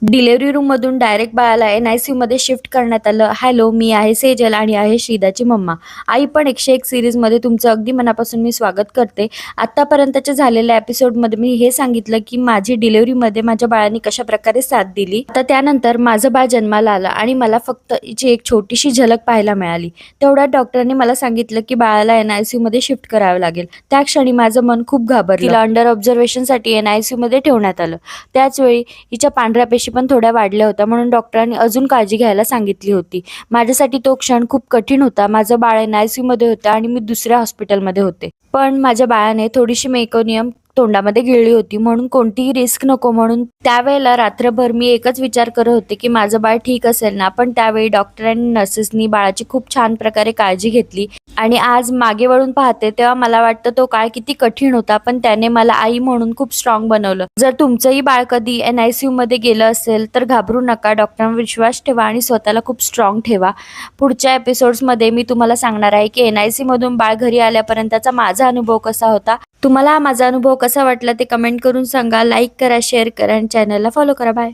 Delivery रूममधून direct बाळाला NICUमध्ये shift करण्यात आलं. हॅलो, मी आहे सेजल आणि आहे श्रीदाची मम्मा. आई पण 101 सीरीजमध्ये तुमचं अगदी मनापासून मी स्वागत करते. आत्तापर्यंतच्या झालेल्या एपिसोडमध्ये मी हे सांगितलं की माझी डिलिव्हरीमध्ये माझ्या बाळाने कशाप्रकारे साथ दिली. आता त्यानंतर माझं बाळ जन्माला आलं आणि मला फक्त हिची एक छोटीशी झलक पाहायला मिळाली. तेवढ्यात डॉक्टरांनी मला सांगितलं की बाळाला NICUमध्ये शिफ्ट करावं लागेल. त्या क्षणी माझं मन खूप घाबरलं. तिला अंडर ऑब्झर्वेशनसाठी NICUमध्ये ठेवण्यात आलं. त्याचवेळी हिच्या पांढऱ्या पेशी पण थोड्या वाढल्या होत्या, म्हणून डॉक्टरांनी अजून काळजी घ्यायला सांगितली होती. माझ्यासाठी तो क्षण खूप कठीण होता. माझं बाळ NICUमध्ये होतं आणि मी दुसऱ्या हॉस्पिटलमध्ये होते. पण माझ्या बाळाने थोडीशी मेकोनियम तोंडामध्ये गिळली होती, म्हणून कोणतीही रिस्क नको म्हणून त्यावेळेला रात्रभर मी एकच विचार करत होते की माझं बाळ ठीक असेल ना. पण त्यावेळी डॉक्टर आणि नर्सेसनी बाळाची खूप छान प्रकारे काळजी घेतली आणि आज मागे वळून पाहते तेव्हा मला वाटतं तो काळ किती कठीण होता, पण त्याने मला आई म्हणून खूप स्ट्रॉंग बनवलं. जर तुमचंही बाळ कधी NICUमध्ये गेलं असेल तर घाबरू नका, डॉक्टरांवर विश्वास ठेवा आणि स्वतःला खूप स्ट्रॉंग ठेवा. पुढच्या एपिसोड्समध्ये मी तुम्हाला सांगणार आहे की NICUमधून बाळ घरी आल्यापर्यंतचा माझा अनुभव कसा होता. तुम्हाला हा माझा अनुभव कसा वाटला ते कमेंट करून सांगा. लाईक करा, शेअर करा आणि चॅनलला फॉलो करा. बाय.